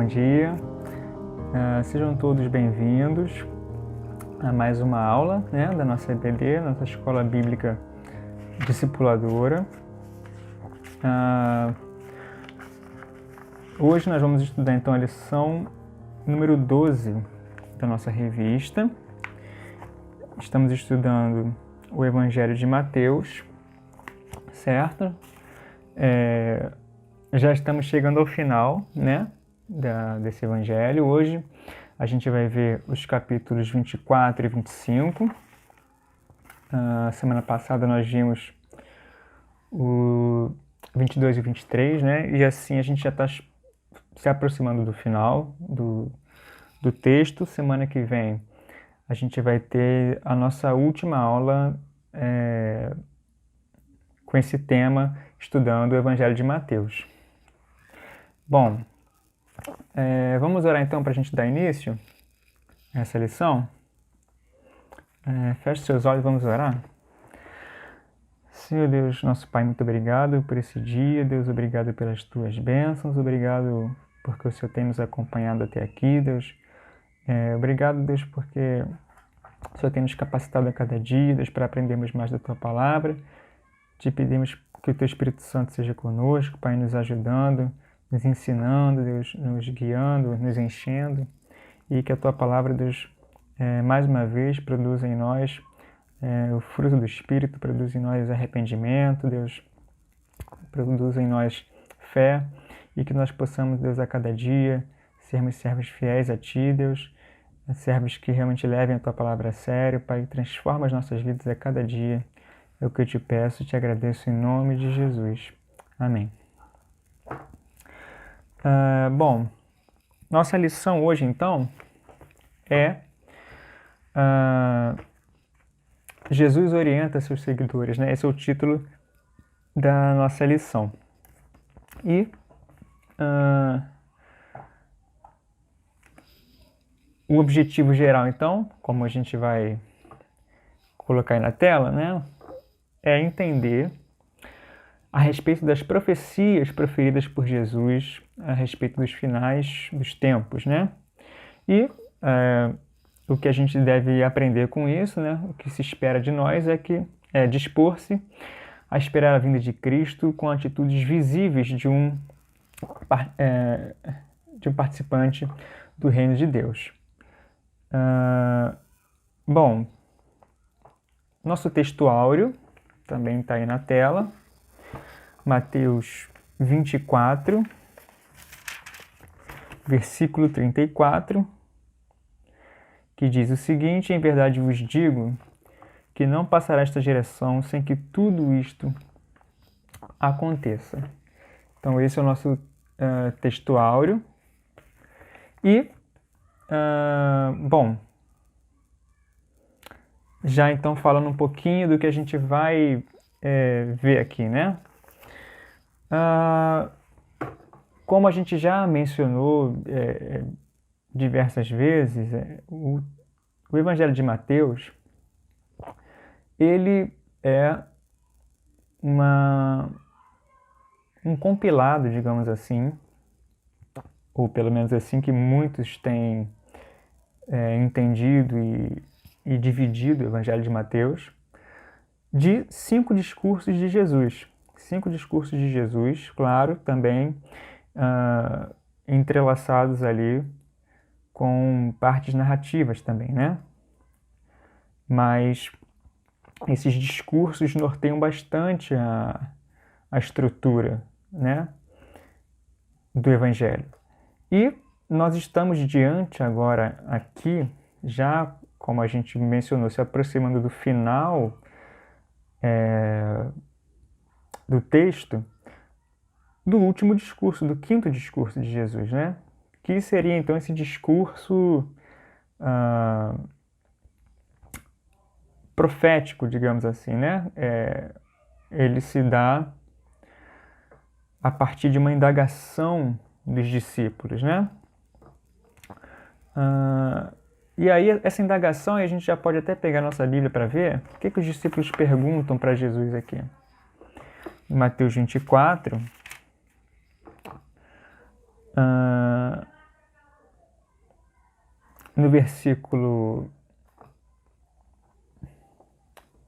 bom dia. Sejam todos bem-vindos a mais uma aula, da nossa EBD, nossa Escola Bíblica Discipuladora. Hoje nós vamos estudar então a lição número 12 da nossa revista. Estamos estudando o Evangelho de Mateus, certo? Já estamos chegando ao final, desse Evangelho. Hoje a gente vai ver os capítulos 24 e 25. Semana passada nós vimos o 22 e 23, E assim a gente já está se aproximando do final do texto. Semana que vem a gente vai ter a nossa última aula com esse tema, estudando o Evangelho de Mateus. Bom, vamos orar então para a gente dar início a essa lição? Feche seus olhos e vamos orar. Senhor Deus, nosso Pai, muito obrigado por esse dia. Deus, obrigado pelas Tuas bênçãos. Obrigado porque o Senhor tem nos acompanhado até aqui, Deus. Obrigado, Deus, porque o Senhor tem nos capacitado a cada dia, Deus, para aprendermos mais da Tua Palavra. Te pedimos que o Teu Espírito Santo seja conosco, Pai, nos ajudando, nos ensinando, Deus, nos guiando, nos enchendo, e que a Tua Palavra, Deus, mais uma vez produza em nós o fruto do Espírito, produza em nós arrependimento, Deus, produza em nós fé, e que nós possamos, Deus, a cada dia sermos servos fiéis a Ti, Deus, servos que realmente levem a Tua Palavra a sério, Pai, transforma as nossas vidas a cada dia. É o que eu te peço e te agradeço em nome de Jesus. Amém. Bom, nossa lição hoje, então, é Jesus orienta seus seguidores, Esse é o título da nossa lição. E o objetivo geral, então, como a gente vai colocar aí na tela, é entender a respeito das profecias proferidas por Jesus a respeito dos finais dos tempos, E o que a gente deve aprender com isso, o que se espera de nós é dispor-se a esperar a vinda de Cristo com atitudes visíveis de um participante do reino de Deus. Bom, nosso texto áureo também está aí na tela. Mateus 24, versículo 34, que diz o seguinte: em verdade vos digo que não passará esta geração sem que tudo isto aconteça. Então esse é o nosso texto áureo. E, bom, já então falando um pouquinho do que a gente vai ver aqui, Como a gente já mencionou diversas vezes, o Evangelho de Mateus, ele é um compilado, digamos assim, ou pelo menos assim que muitos têm entendido e dividido o Evangelho de Mateus, de 5 discursos de Jesus. 5 discursos de Jesus, claro, também entrelaçados ali com partes narrativas também, Mas esses discursos norteiam bastante a estrutura, do Evangelho. E nós estamos diante agora aqui, já como a gente mencionou, se aproximando do final do texto, do último discurso, do 5º discurso de Jesus, Que seria então esse discurso profético, digamos assim, ele se dá a partir de uma indagação dos discípulos, E aí essa indagação, a gente já pode até pegar a nossa Bíblia para ver o que os discípulos perguntam para Jesus aqui. Em Mateus 24, no versículo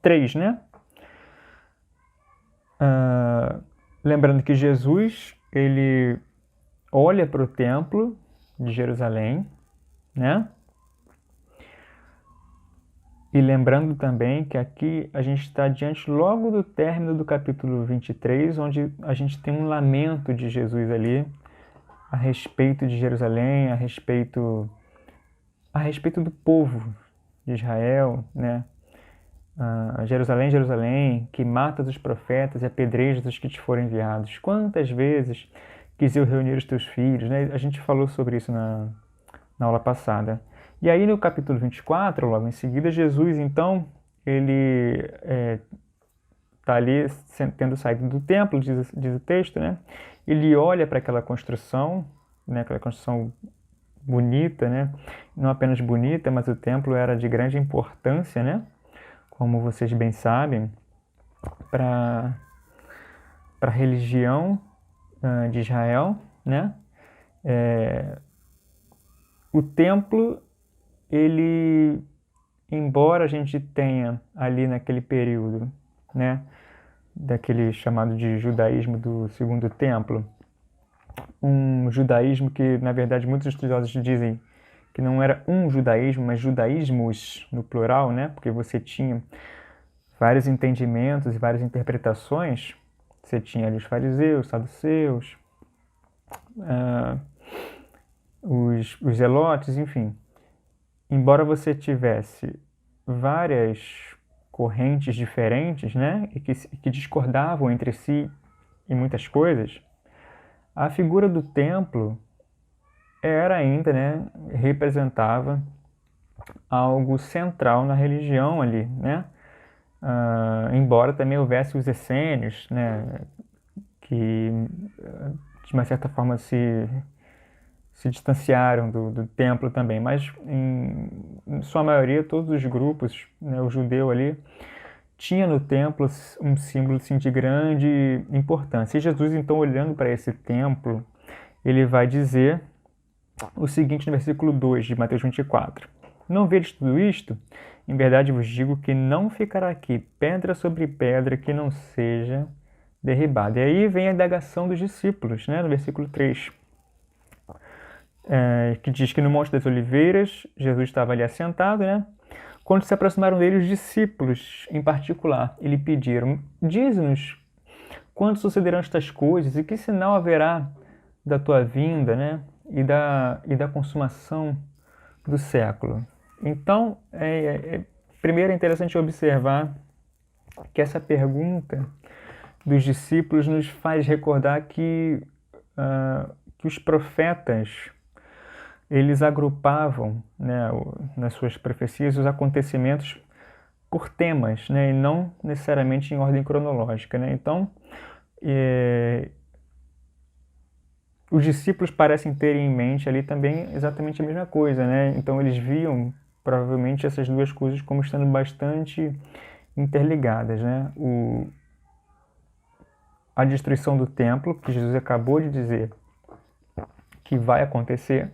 3, né? Lembrando que Jesus, ele olha para o templo de Jerusalém, né? E lembrando também que aqui a gente está diante logo do término do capítulo 23, onde a gente tem um lamento de Jesus ali a respeito de Jerusalém, a respeito do povo de Israel, né? Jerusalém, Jerusalém, que matas os profetas e apedrejas os que te foram enviados. Quantas vezes quis eu reunir os teus filhos, né? A gente falou sobre isso na aula passada. E aí no capítulo 24, logo em seguida, Jesus, então, ele está ali tendo saído do templo, diz o texto, né? Ele olha para aquela construção, né? Aquela construção bonita, né? Não apenas bonita, mas o templo era de grande importância, né? Como vocês bem sabem, para a religião de Israel, né? O templo, ele, embora a gente tenha ali naquele período, né, daquele chamado de judaísmo do Segundo Templo, um judaísmo que, na verdade, muitos estudiosos dizem que não era um judaísmo, mas judaísmos no plural, né, porque você tinha vários entendimentos e várias interpretações. Você tinha ali os fariseus, saduceus, os zelotes, enfim. Embora você tivesse várias correntes diferentes, né, e que discordavam entre si em muitas coisas, a figura do templo era ainda, né, representava algo central na religião ali, né? Embora também houvesse os essênios, né, que de uma certa forma se distanciaram do templo também, mas em sua maioria todos os grupos, né, o judeu ali, tinha no templo um símbolo assim, de grande importância. E Jesus, então, olhando para esse templo, ele vai dizer o seguinte no versículo 2 de Mateus 24. Não vedes tudo isto? Em verdade vos digo que não ficará aqui pedra sobre pedra que não seja derribada. E aí vem a indagação dos discípulos, né, no versículo 3. Que diz que no Monte das Oliveiras, Jesus estava ali assentado, né? Quando se aproximaram dele os discípulos, em particular, e lhe pediram: dize-nos quando sucederão estas coisas e que sinal haverá da tua vinda, né? E da consumação do século. Então, primeiro é interessante observar que essa pergunta dos discípulos nos faz recordar que os profetas, eles agrupavam, né, nas suas profecias os acontecimentos por temas, né, e não necessariamente em ordem cronológica, né? Então, os discípulos parecem ter em mente ali também exatamente a mesma coisa, né? Então eles viam provavelmente essas duas coisas como estando bastante interligadas, né? A destruição do templo, que Jesus acabou de dizer que vai acontecer,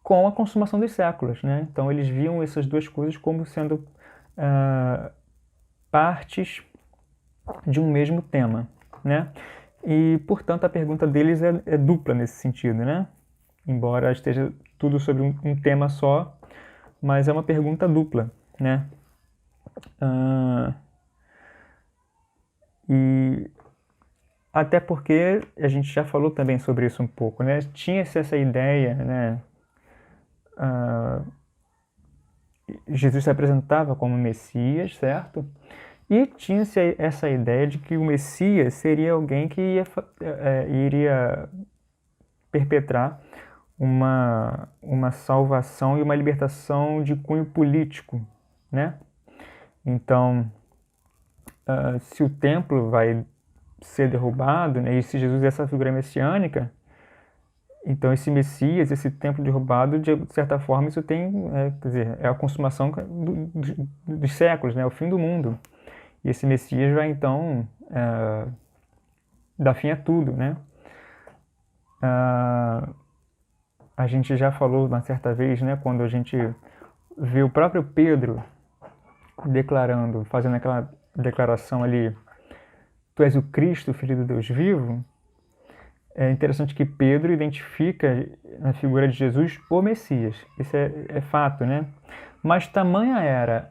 com a consumação dos séculos, né? Então eles viam essas duas coisas como sendo partes de um mesmo tema, né? E, portanto, a pergunta deles é dupla nesse sentido, né? Embora esteja tudo sobre um tema só, mas é uma pergunta dupla, né? E até porque a gente já falou também sobre isso um pouco, né? Tinha-se essa ideia, né? Jesus se apresentava como Messias, certo? E tinha-se essa ideia de que o Messias seria alguém que iria perpetrar uma salvação e uma libertação de cunho político, né? Então, se o templo vai ser derrubado, né, e se Jesus é essa figura messiânica, então esse Messias, esse templo derrubado, de certa forma, isso tem, quer dizer, é a consumação dos séculos, né, o fim do mundo. E esse Messias vai, então, dar fim a tudo, né? a gente já falou uma certa vez, né, quando a gente vê o próprio Pedro declarando, fazendo aquela declaração ali, tu és o Cristo, filho do Deus vivo. É interessante que Pedro identifica na figura de Jesus o Messias. Isso é fato, né? Mas tamanha era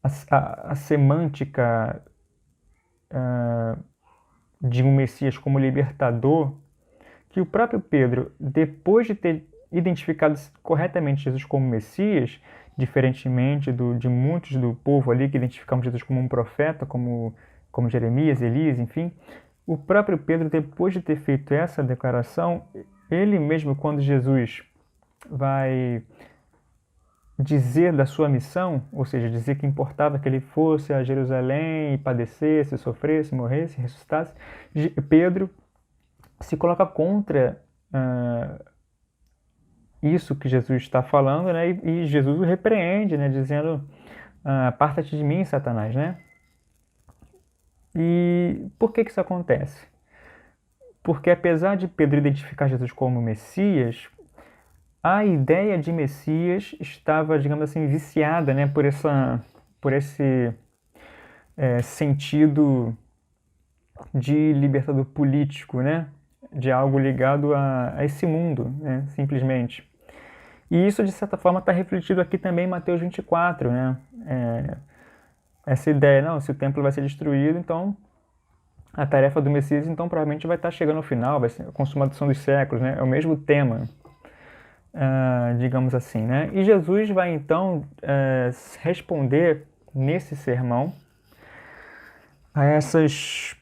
a semântica de um Messias como libertador, que o próprio Pedro, depois de ter identificado corretamente Jesus como Messias, diferentemente de muitos do povo ali que identificamos Jesus como um profeta, como Jeremias, Elias, enfim, o próprio Pedro, depois de ter feito essa declaração, ele mesmo, quando Jesus vai dizer da sua missão, ou seja, dizer que importava que ele fosse a Jerusalém e padecesse, sofresse, morresse, ressuscitasse, Pedro se coloca contra isso que Jesus está falando, né? E Jesus o repreende, né? Dizendo, aparta-te de mim, Satanás, né? E por que isso acontece? Porque apesar de Pedro identificar Jesus como Messias, a ideia de Messias estava, digamos assim, viciada, né? Por esse sentido de libertador político, né? De algo ligado a esse mundo, né? Simplesmente. E isso, de certa forma, está refletido aqui também em Mateus 24, né? Essa ideia, não, se o templo vai ser destruído, então a tarefa do Messias, então, provavelmente vai estar chegando ao final, vai ser a consumação dos séculos, né? É o mesmo tema, digamos assim, né? E Jesus vai, então, responder nesse sermão a essas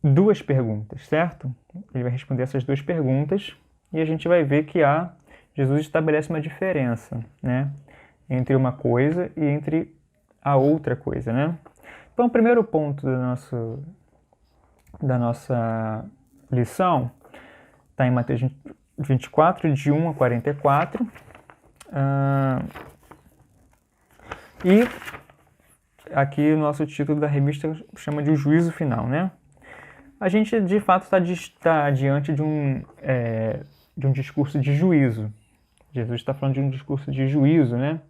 duas perguntas, certo? Ele vai responder essas duas perguntas e a gente vai ver que Jesus estabelece uma diferença, né, entre uma coisa e entre a outra coisa, né? Então, o primeiro ponto da nossa lição está em Mateus 24, de 1 a 44. E aqui o nosso título da revista chama de O Juízo Final, né? A gente, de fato, está diante de um discurso de juízo. Jesus está falando de um discurso de juízo, né?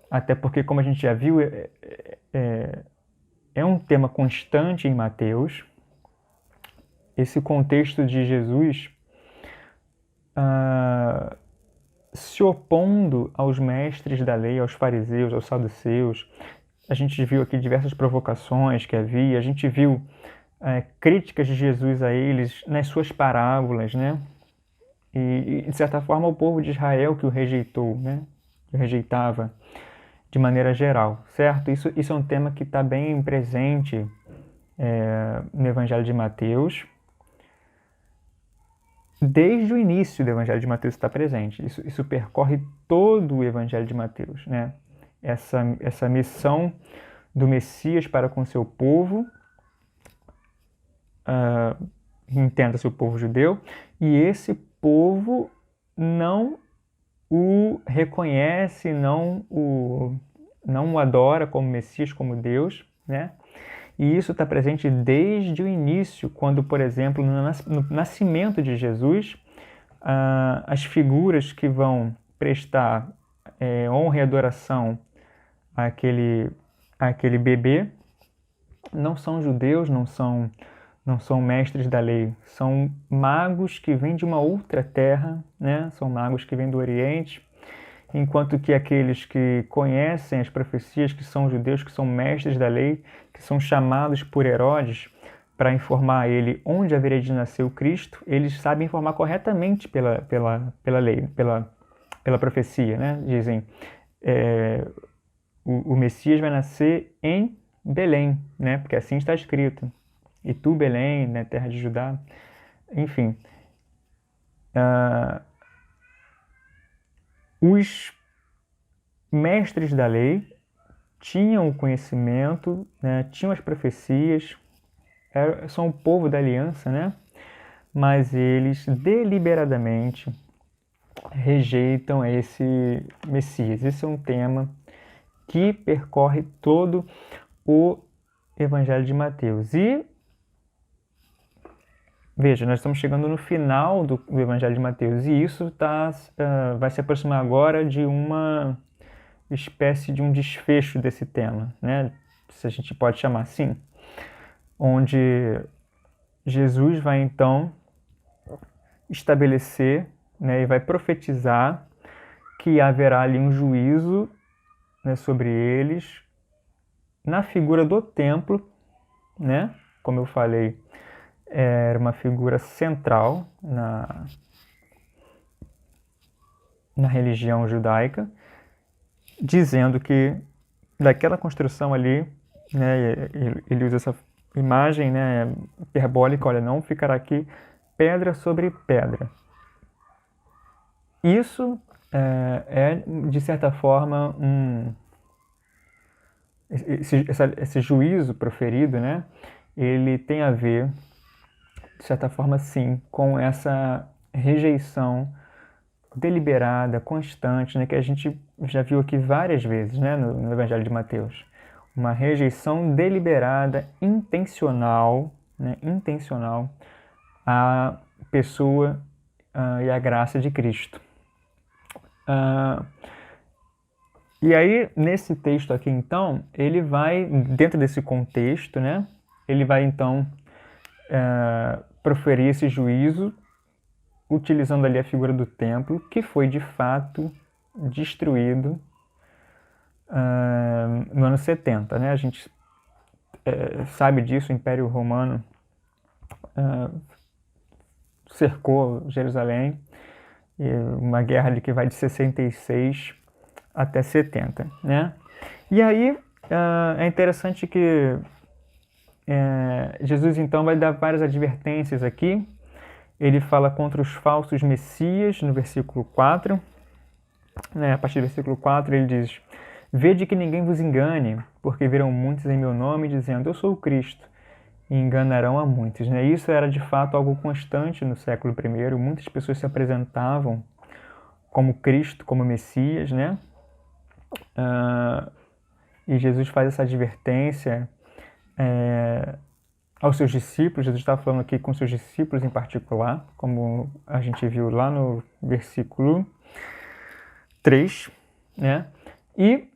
Até porque, como a gente já viu, é um tema constante em Mateus. Esse contexto de Jesus se opondo aos mestres da lei, aos fariseus, aos saduceus. A gente viu aqui diversas provocações que havia, a gente viu críticas de Jesus a eles nas suas parábolas, né? E, de certa forma, o povo de Israel que o rejeitou, né? Que o rejeitava de maneira geral, certo? Isso é um tema que está bem presente no Evangelho de Mateus. Desde o início do Evangelho de Mateus está presente. Isso percorre todo o Evangelho de Mateus, né? Essa missão do Messias para com seu povo, entenda-se o povo judeu, e esse povo não o reconhece, não o adora como Messias, como Deus, né? E isso está presente desde o início, quando, por exemplo, no nascimento de Jesus, as figuras que vão prestar honra e adoração àquele bebê não são judeus, não são mestres da lei, são magos que vêm de uma outra terra, né? São magos que vêm do Oriente, enquanto que aqueles que conhecem as profecias, que são judeus, que são mestres da lei, que são chamados por Herodes para informar a ele onde haveria de nascer o Cristo, eles sabem informar corretamente pela lei, pela profecia, né? Dizem, o Messias vai nascer em Belém, né? Porque assim está escrito. E tu, Belém, né, terra de Judá. Enfim. Os mestres da lei tinham o conhecimento, né, tinham as profecias, são o povo da aliança, né? Mas eles deliberadamente rejeitam esse Messias. Esse é um tema que percorre todo o Evangelho de Mateus. E Veja, nós estamos chegando no final do Evangelho de Mateus e isso vai se aproximar agora de uma espécie de um desfecho desse tema, né? Se a gente pode chamar assim, onde Jesus vai então estabelecer, né, e vai profetizar que haverá ali um juízo, né, sobre eles na figura do templo, né? Como eu falei, era uma figura central na religião judaica, dizendo que daquela construção ali, né, ele usa essa imagem, né, hiperbólica, olha, não ficará aqui pedra sobre pedra. Isso de certa forma, esse juízo proferido, né, ele tem a ver, de certa forma, sim, com essa rejeição deliberada, constante, né, que a gente já viu aqui várias vezes, né, no Evangelho de Mateus. Uma rejeição deliberada, intencional, né, intencional à pessoa e à graça de Cristo. E aí, nesse texto aqui, então, ele vai, dentro desse contexto, né, ele vai, então, proferir esse juízo, utilizando ali a figura do templo, que foi, de fato, destruído no ano 70, né? A gente sabe disso, o Império Romano cercou Jerusalém, e uma guerra ali que vai de 66 até 70, né? E aí é interessante que Jesus então vai dar várias advertências aqui. Ele fala contra os falsos messias no versículo 4, né? A partir do versículo 4 ele diz: vede que ninguém vos engane, porque virão muitos em meu nome dizendo eu sou o Cristo, e enganarão a muitos, né? Isso era de fato algo constante no século I. Muitas pessoas se apresentavam como Cristo, como Messias, né? E Jesus faz essa advertência aos seus discípulos. Jesus está falando aqui com seus discípulos em particular, como a gente viu lá no versículo 3, né? E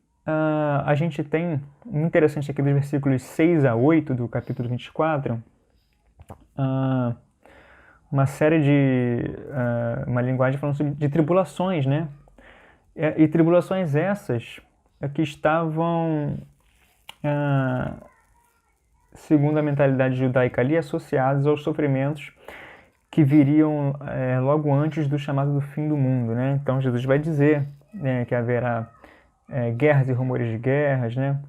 a gente tem, muito interessante aqui dos versículos 6 a 8 do capítulo 24, uma série uma linguagem falando de tribulações, né? E tribulações essas que estavam, segundo a mentalidade judaica ali, associadas aos sofrimentos que viriam logo antes do chamado do fim do mundo, né? Então Jesus vai dizer, né, que haverá guerras e rumores de guerras, né?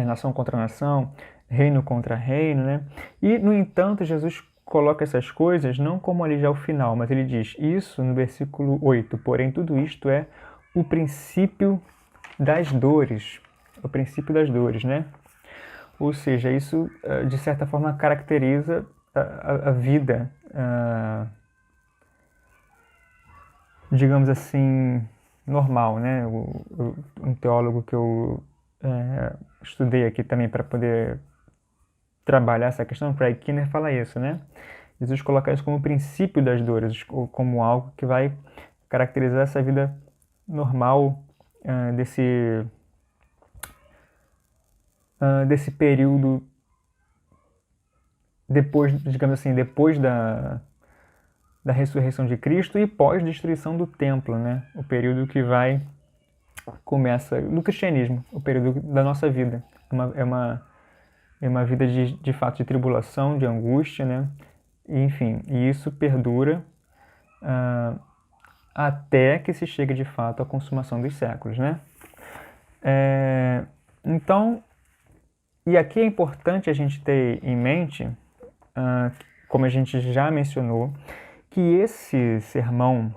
Nação contra nação, reino contra reino, né? E, no entanto, Jesus coloca essas coisas não como ali já o final, mas ele diz isso no versículo 8, porém tudo isto é o princípio das dores, o princípio das dores, né? Ou seja, isso de certa forma caracteriza a vida, digamos assim, normal, né? Um teólogo que eu estudei aqui também para poder trabalhar essa questão, Craig Kinner, fala isso, né? Jesus coloca isso como o princípio das dores, ou como algo que vai caracterizar essa vida normal desse período depois, digamos assim, depois da ressurreição de Cristo e pós-destruição do templo, né? O período que começa no cristianismo, o período da nossa vida. É uma vida de fato de tribulação, de angústia, né? E, enfim, e isso perdura até que se chegue de fato à consumação dos séculos, né? Então, e aqui é importante a gente ter em mente, como a gente já mencionou, que esse sermão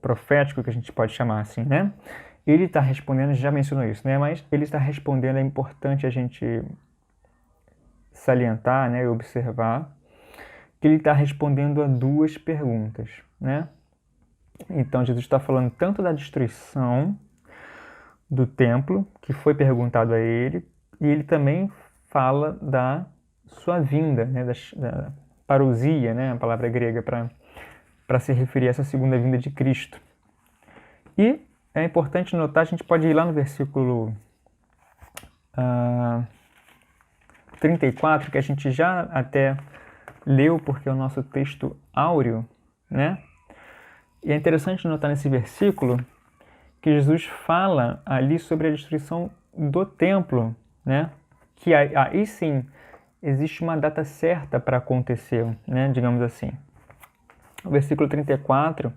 profético, que a gente pode chamar assim, né? Ele está respondendo, já mencionou isso, né? Mas ele está respondendo, é importante a gente salientar, né, e observar, que ele está respondendo a duas perguntas, né? Então, Jesus está falando tanto da destruição do templo, que foi perguntado a ele, e ele também fala da sua vinda, né, parousia, né? A palavra grega para se referir a essa segunda vinda de Cristo. E é importante notar, a gente pode ir lá no versículo 34, que a gente já até leu, porque é o nosso texto áureo, né? E é interessante notar nesse versículo que Jesus fala ali sobre a destruição do templo, né? Que aí sim existe uma data certa para acontecer, né? Digamos assim. O versículo 34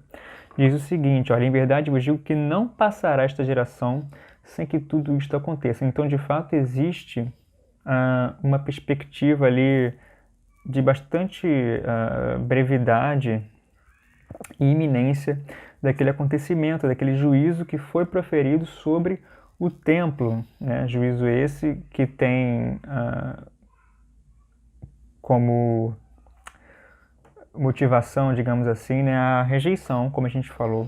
diz o seguinte: olha, em verdade vos digo que não passará esta geração sem que tudo isto aconteça. Então, de fato, existe uma perspectiva ali de bastante brevidade e iminência daquele acontecimento, daquele juízo que foi proferido sobre o templo, né? Juízo esse que tem como motivação, digamos assim, né, a rejeição, como a gente falou,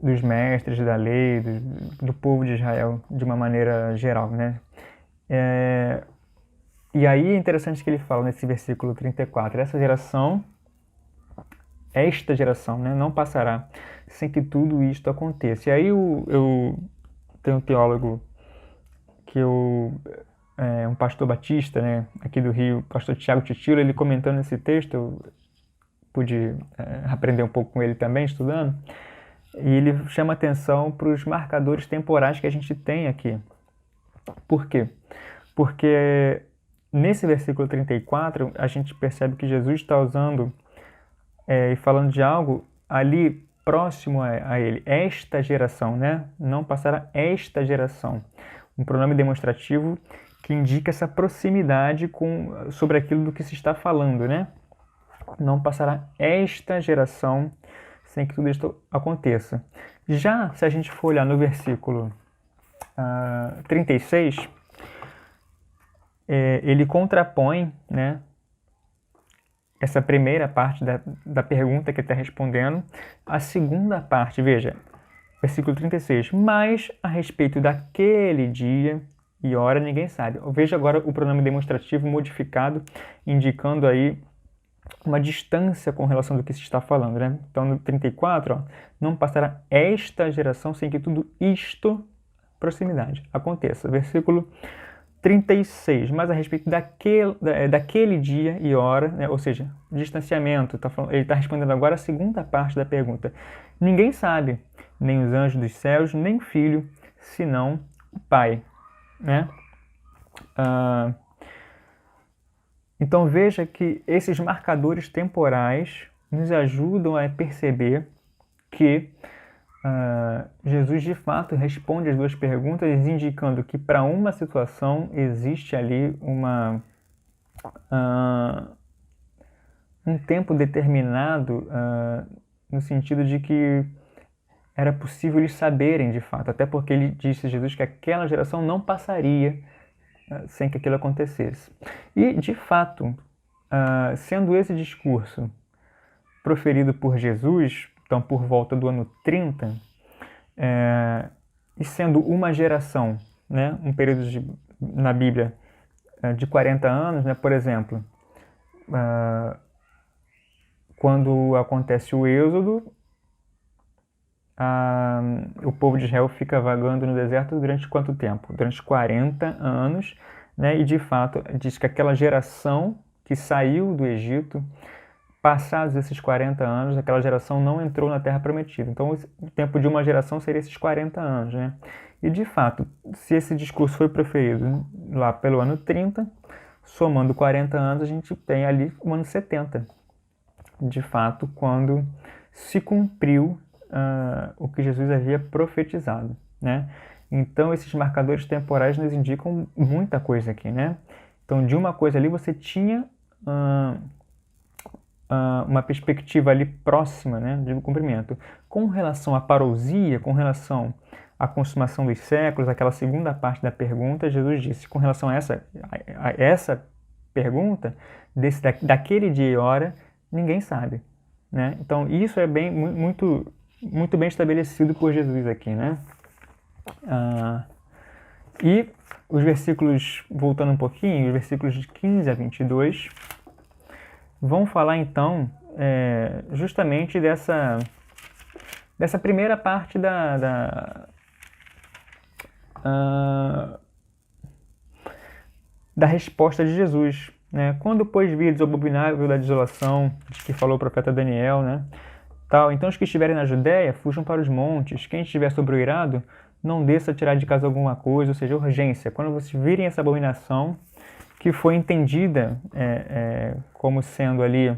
dos mestres da lei, do povo de Israel, de uma maneira geral, né? E aí é interessante que ele fala nesse versículo 34, esta geração, né, não passará sem que tudo isto aconteça. E aí eu tenho um teólogo que um pastor batista, né, aqui do Rio, pastor Tiago Titilo, ele comentando esse texto, eu pude aprender um pouco com ele também, estudando, e ele chama atenção para os marcadores temporais que a gente tem aqui. Por quê? Porque nesse versículo 34, a gente percebe que Jesus está usando e falando de algo ali próximo a ele, esta geração, né? Não passará esta geração. Um pronome demonstrativo que indica essa proximidade sobre aquilo do que se está falando, né? Não passará esta geração sem que tudo isto aconteça. Já se a gente for olhar no versículo 36, ele contrapõe, né, essa primeira parte da pergunta que ele está respondendo, a segunda parte, veja, versículo 36, mas a respeito daquele dia e hora ninguém sabe. Veja agora o pronome demonstrativo modificado, indicando aí uma distância com relação do que se está falando, né? Então, no 34, não passará esta geração sem que tudo isto, proximidade, aconteça. Versículo 36, mas a respeito daquele dia e hora, né? Ou seja, distanciamento, ele está respondendo agora a segunda parte da pergunta. Ninguém sabe, nem os anjos dos céus, nem o Filho, senão o Pai, né? Então veja que esses marcadores temporais nos ajudam a perceber que Jesus de fato responde as duas perguntas, indicando que para uma situação existe ali um tempo determinado, no sentido de que era possível eles saberem de fato, até porque ele disse, Jesus, que aquela geração não passaria sem que aquilo acontecesse. E, de fato, sendo esse discurso proferido por Jesus, então por volta do ano 30, e sendo uma geração, né, um período na Bíblia de 40 anos, né, por exemplo, quando acontece o Êxodo, o povo de Israel fica vagando no deserto durante quanto tempo? Durante 40 anos, né? E de fato diz que aquela geração que saiu do Egito, passados esses 40 anos, aquela geração não entrou na Terra Prometida. Então o tempo de uma geração seria esses 40 anos, né? E de fato, se esse discurso foi proferido lá pelo ano 30, somando 40 anos, a gente tem ali o ano 70. De fato, quando se cumpriu o que Jesus havia profetizado, né? Então, esses marcadores temporais nos indicam muita coisa aqui, né? Então, de uma coisa ali, você tinha uma perspectiva ali próxima, né, de cumprimento. Com relação à parousia, com relação à consumação dos séculos, aquela segunda parte da pergunta, Jesus disse, com relação a essa pergunta, daquele dia e hora, ninguém sabe, né? Então, isso é muito bem estabelecido por Jesus aqui, né? E os versículos, voltando um pouquinho, os versículos de 15 a 22, vão falar então justamente dessa primeira parte da resposta de Jesus, né? Quando, pois, vides o abominável da desolação, de que falou o profeta Daniel, né? Tal, então os que estiverem na Judéia, fujam para os montes. Quem estiver sobre o eirado, não desça a tirar de casa alguma coisa, ou seja, urgência. Quando vocês virem essa abominação, que foi entendida como sendo ali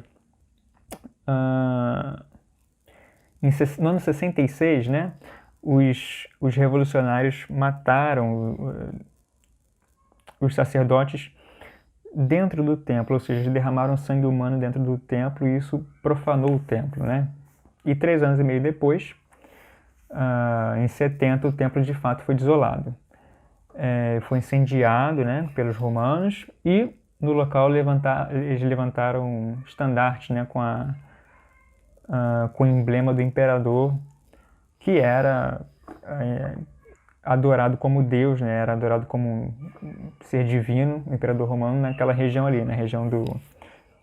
no ano 66, né? Os revolucionários mataram os sacerdotes dentro do templo, ou seja, derramaram sangue humano dentro do templo e isso profanou o templo, né? E 3 anos e meio depois, em 70, o templo de fato foi desolado. Foi incendiado, né, pelos romanos e no local eles levantaram estandartes, né, com o emblema do imperador, que era adorado como Deus, né, era adorado como um ser divino, o imperador romano, naquela região ali, na região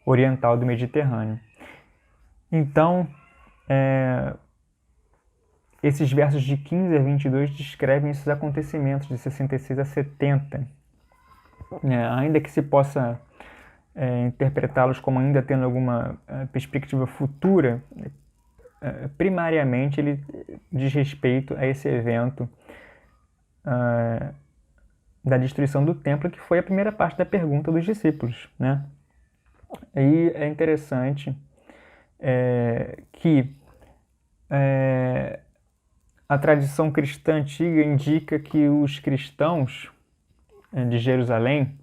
oriental do Mediterrâneo. Então, esses versos de 15 a 22 descrevem esses acontecimentos de 66 a 70. Ainda que se possa interpretá-los como ainda tendo alguma perspectiva futura, primariamente ele diz respeito a esse evento da destruição do templo, que foi a primeira parte da pergunta dos discípulos, né? E é interessante que a tradição cristã antiga indica que os cristãos de Jerusalém,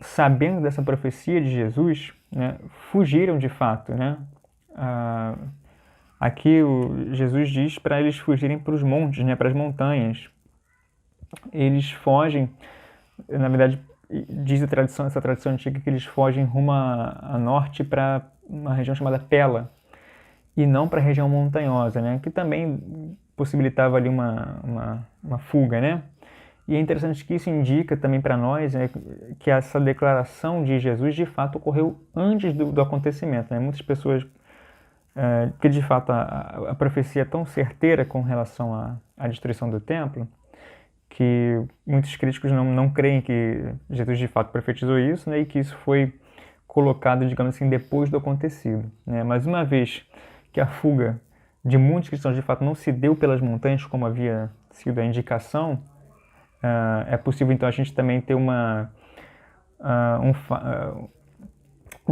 sabendo dessa profecia de Jesus, né, fugiram de fato, né? Aqui Jesus diz para eles fugirem para os montes, né, para as montanhas. Eles fogem, na verdade, diz essa tradição antiga que eles fogem rumo a norte para uma região chamada Pela, e não para a região montanhosa, né, que também possibilitava ali uma fuga, né? E é interessante que isso indica também para nós, né, que essa declaração de Jesus de fato ocorreu antes do acontecimento, né? Muitas pessoas que de fato a profecia é tão certeira com relação à destruição do templo, que muitos críticos não creem que Jesus de fato profetizou isso, né, e que isso foi colocado, digamos assim, depois do acontecido, né? Mas uma vez que a fuga de muitos cristãos de fato não se deu pelas montanhas como havia sido a indicação, é possível então a gente também ter um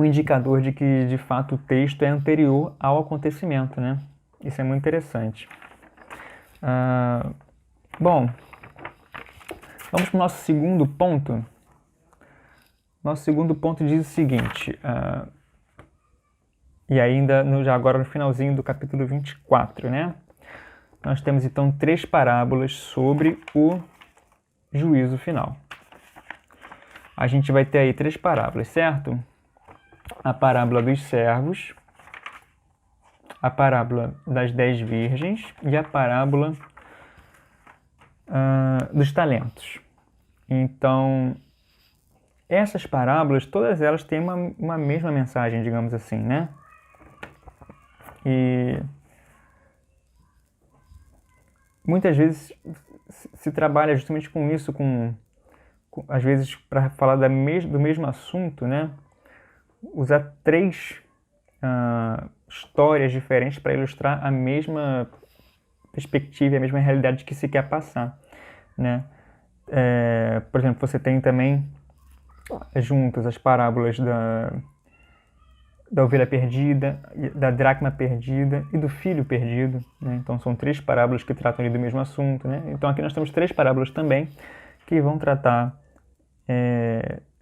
indicador de que de fato o texto é anterior ao acontecimento, né? Isso é muito interessante. Bom, vamos para o nosso segundo ponto. Nosso segundo ponto diz o seguinte, e ainda já agora no finalzinho do capítulo 24, né? Nós temos então 3 parábolas sobre o juízo final. A gente vai ter aí 3 parábolas, certo? A parábola dos servos, a parábola das 10 virgens e a parábola dos talentos. Então, essas parábolas, todas elas têm uma mesma mensagem, digamos assim, né? E muitas vezes se trabalha justamente com isso, às vezes para falar do mesmo assunto, né? Usar 3 histórias diferentes para ilustrar a mesma perspectiva, a mesma realidade que se quer passar, né? Por exemplo, você tem também juntas as parábolas da ovelha perdida, da dracma perdida e do filho perdido, né? Então são 3 parábolas que tratam ali do mesmo assunto, né? Então aqui nós temos 3 parábolas também que vão tratar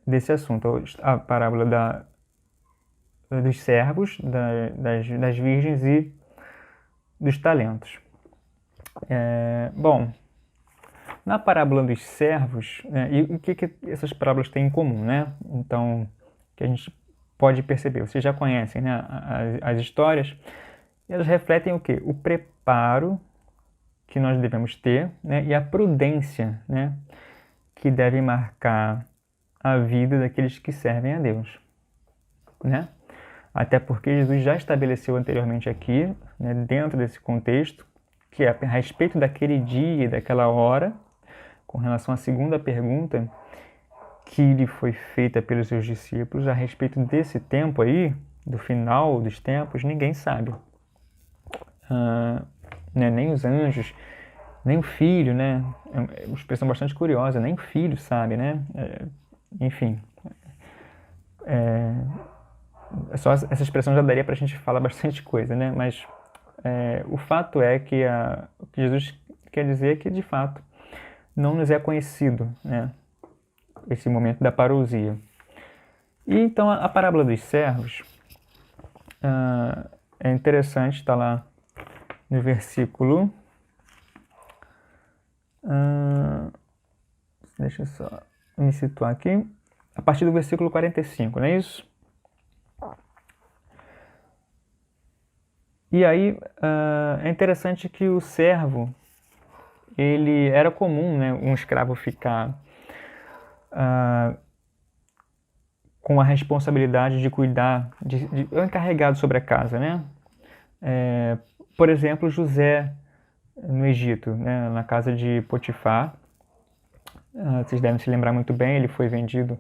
desse assunto. A parábola dos servos, das virgens e dos talentos. Bom, na parábola dos servos, né, e o que essas parábolas têm em comum, né? Então, que a gente pode perceber, vocês já conhecem, né, as histórias, e elas refletem o quê? O preparo que nós devemos ter, né, e a prudência, né, que deve marcar a vida daqueles que servem a Deus, né? Até porque Jesus já estabeleceu anteriormente aqui, né, dentro desse contexto, que é a respeito daquele dia e daquela hora, com relação à segunda pergunta que lhe foi feita pelos seus discípulos, a respeito desse tempo aí, do final dos tempos, ninguém sabe. Né, nem os anjos, nem o filho, né? É uma expressão bastante curiosa, nem o filho sabe, né? Enfim, só essa expressão já daria para a gente falar bastante coisa, né? Mas o fato é que o que Jesus quer dizer é que, de fato, não nos é conhecido, né? Esse momento da parousia. E então a parábola dos servos é interessante, está lá no versículo. Deixa eu só me situar aqui. A partir do versículo 45, não é isso? E aí é interessante que o servo, ele era comum, né, um escravo ficar com a responsabilidade de cuidar, encarregado sobre a casa, né? Por exemplo, José no Egito, né, na casa de Potifar. Vocês devem se lembrar muito bem, ele foi vendido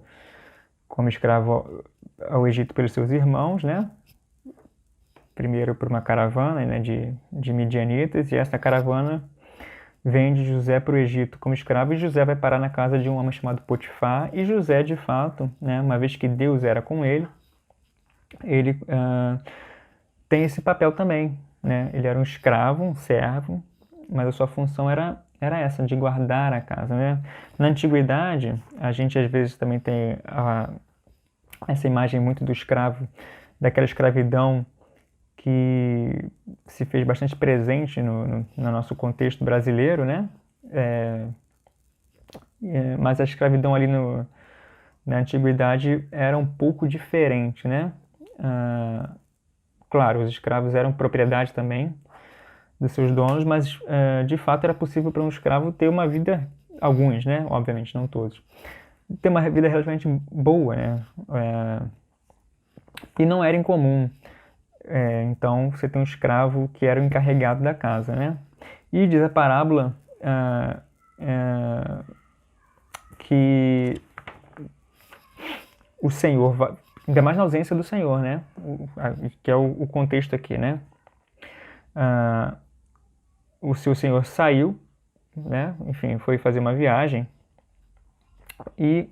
como escravo ao Egito pelos seus irmãos, né? Primeiro por uma caravana, né, de midianitas, e essa caravana vende José para o Egito como escravo, e José vai parar na casa de um homem chamado Potifar, e José, de fato, né, uma vez que Deus era com ele tem esse papel também, né? Ele era um escravo, um servo, mas a sua função era essa, de guardar a casa, né? Na antiguidade, a gente às vezes também tem essa imagem muito do escravo, daquela escravidão que se fez bastante presente no nosso contexto brasileiro, né? Mas a escravidão ali na antiguidade era um pouco diferente, né? Claro, os escravos eram propriedade também dos seus donos, mas de fato era possível para um escravo ter uma vida, alguns, né? Obviamente, não todos, ter uma vida relativamente boa, né? E não era incomum. Então, você tem um escravo que era o encarregado da casa, né? E diz a parábola que o Senhor, ainda mais na ausência do Senhor, né? Que é o contexto aqui, né? O seu Senhor saiu, né? Enfim, foi fazer uma viagem. E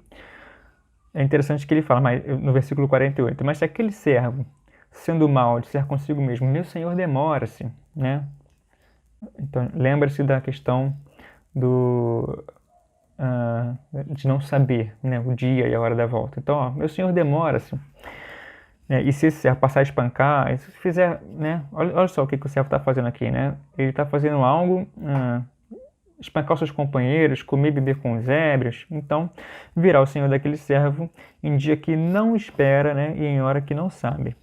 é interessante que ele fala, no versículo 48, mas se aquele servo, sendo mau, disser consigo mesmo, meu Senhor demora-se, né? Então, lembra-se da questão de não saber, né, o dia e a hora da volta. Então, meu Senhor demora-se. E se esse servo passar a espancar, e se fizer, né? Olha só o que o servo está fazendo aqui, né? Ele está fazendo algo, espancar os seus companheiros, comer e beber com os ébrios. Então, virá o Senhor daquele servo em dia que não espera, né, e em hora que não sabe.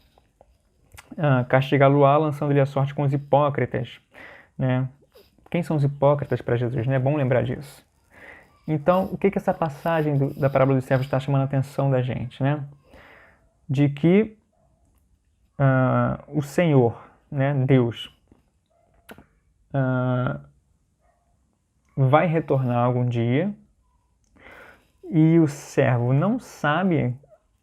Castigá-lo-á, lançando-lhe a sorte com os hipócritas, né? Quem são os hipócritas para Jesus, né? É bom lembrar disso. Então, o que essa passagem da parábola dos servos está chamando a atenção da gente, né? De que o Senhor, né, Deus, vai retornar algum dia, e o servo não sabe,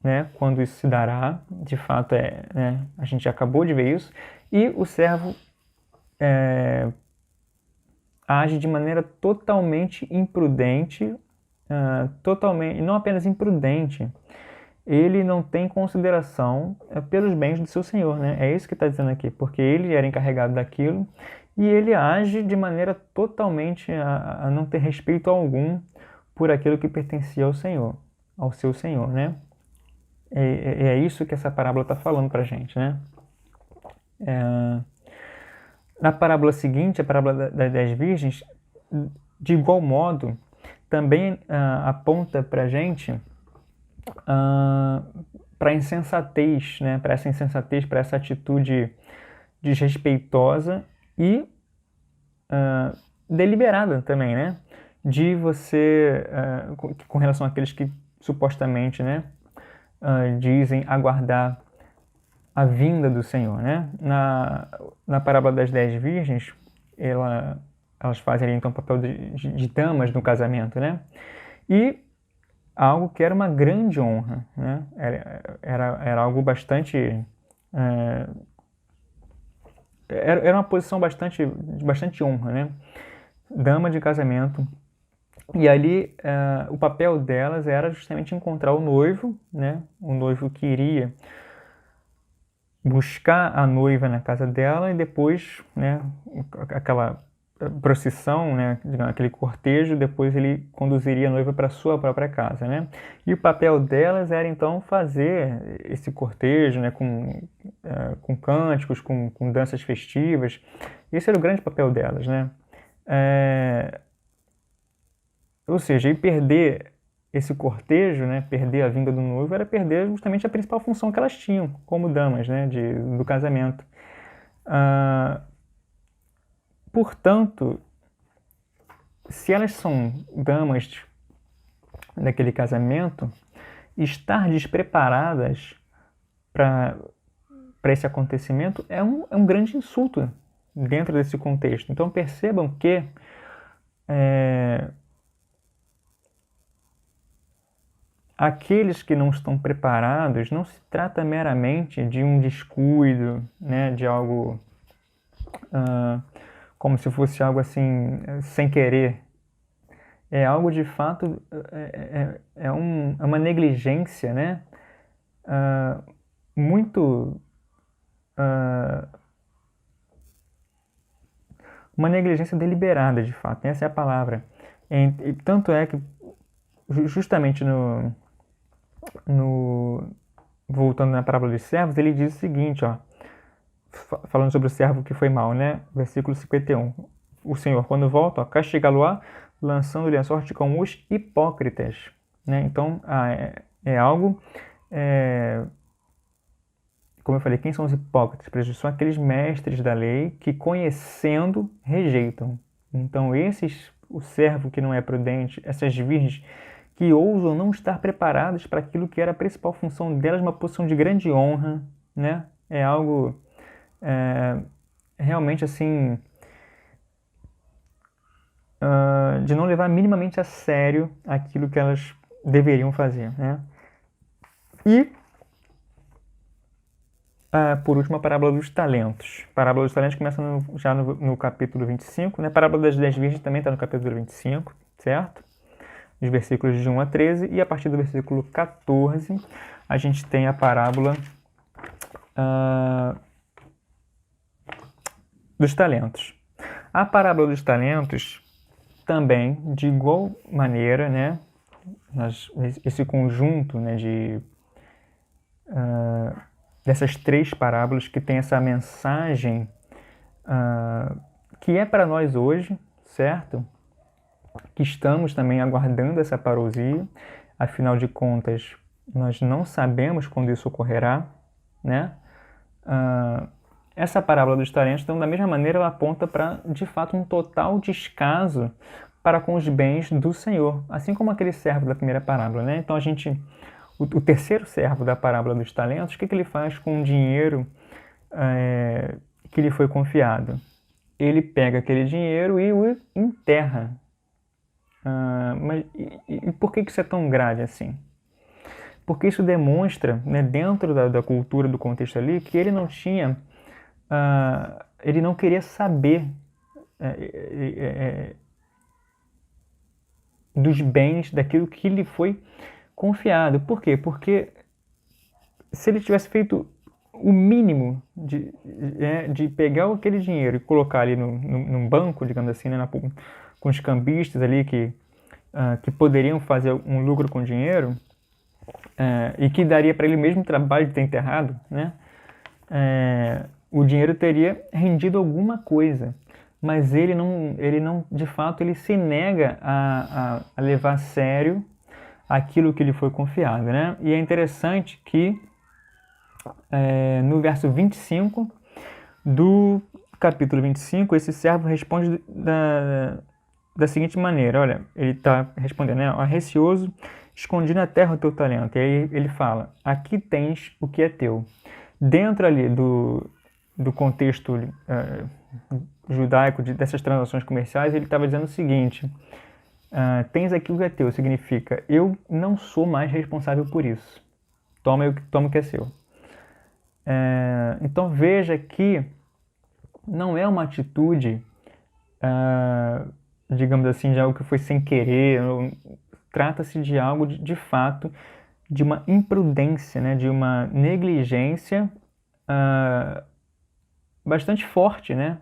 né, quando isso se dará. De fato, né, a gente acabou de ver isso, e o servo age de maneira totalmente imprudente, totalmente, não apenas imprudente, ele não tem consideração pelos bens do seu Senhor, né? É isso que está dizendo aqui, porque ele era encarregado daquilo, e ele age de maneira totalmente a não ter respeito algum por aquilo que pertencia ao Senhor, ao seu Senhor, né? É isso que essa parábola está falando para a gente, né? Na parábola seguinte, a parábola das 10 virgens, de igual modo, também aponta para a gente para a insensatez, né? Para essa insensatez, para essa atitude desrespeitosa e deliberada também, né? De você, com relação àqueles que supostamente, né, dizem aguardar a vinda do Senhor, né? Na parábola das 10 virgens, elas fazem ali, então, o papel de damas no casamento, né? E algo que era uma grande honra, né? Era algo bastante... Era uma posição de bastante honra, né? Dama de casamento. E ali o papel delas era justamente encontrar o noivo, né? O noivo que iria buscar a noiva na casa dela e depois, né, aquela procissão, né, aquele cortejo, depois ele conduziria a noiva para sua própria casa, né? E o papel delas era então fazer esse cortejo, né, com cânticos, com danças festivas. Esse era o grande papel delas, né? Ou seja, e perder esse cortejo, né, perder a vinda do noivo, era perder justamente a principal função que elas tinham como damas, né, do casamento. Portanto, se elas são damas daquele casamento, estar despreparadas para esse acontecimento é um grande insulto dentro desse contexto. Então percebam que aqueles que não estão preparados, não se trata meramente de um descuido, né, de algo como se fosse algo assim, sem querer. É algo de fato, é uma negligência, né, muito... uma negligência deliberada, de fato, essa é a palavra. E tanto é que, justamente voltando na parábola dos servos, ele diz o seguinte, ó, falando sobre o servo que foi mal, né? Versículo 51. O Senhor, quando volta, castigá-lo-á, lançando-lhe a sorte com os hipócritas, né? Então, é algo... como eu falei, quem são os hipócritas? São aqueles mestres da lei que, conhecendo, rejeitam. Então, o servo que não é prudente, essas virgens que ousam não estar preparadas para aquilo que era a principal função delas, uma posição de grande honra, né? É algo realmente assim, de não levar minimamente a sério aquilo que elas deveriam fazer, né? E por último, a parábola dos talentos. A parábola dos talentos começa já no capítulo 25, né? A parábola das 10 virgens também está no capítulo 25, certo? Os versículos de 1 a 13, e a partir do versículo 14, a gente tem a parábola dos talentos. A parábola dos talentos também, de igual maneira, né? Esse conjunto, né, dessas 3 parábolas que tem essa mensagem que é para nós hoje, certo? Que estamos também aguardando essa parousia, afinal de contas, nós não sabemos quando isso ocorrerá, né? Essa parábola dos talentos, então, da mesma maneira, ela aponta para, de fato, um total descaso para com os bens do Senhor, assim como aquele servo da primeira parábola, né? Então, o terceiro servo da parábola dos talentos, o que ele faz com o dinheiro que lhe foi confiado? Ele pega aquele dinheiro e o enterra. Mas por que isso é tão grave assim? Porque isso demonstra, né, dentro da cultura, do contexto ali, que ele não tinha, ele não queria saber dos bens, daquilo que lhe foi confiado. Por quê? Porque se ele tivesse feito o mínimo de pegar aquele dinheiro e colocar ali num banco, digamos assim, né, com os cambistas ali que poderiam fazer um lucro com o dinheiro, e que daria para ele mesmo trabalho de ter enterrado, né, o dinheiro teria rendido alguma coisa. Mas ele não, de fato, ele se nega a levar a sério aquilo que lhe foi confiado, né? E é interessante que no verso 25 do capítulo 25, esse servo responde da seguinte maneira, olha, ele está respondendo, né? Receoso, escondi na terra o teu talento. E aí ele fala, aqui tens o que é teu. Dentro ali do contexto judaico dessas transações comerciais, ele estava dizendo o seguinte, tens aqui o que é teu, significa, eu não sou mais responsável por isso. Toma o que é seu. Então veja que não é uma atitude, digamos assim, de algo que foi sem querer. Trata-se de algo, de fato, de uma imprudência, né? De uma negligência bastante forte, né?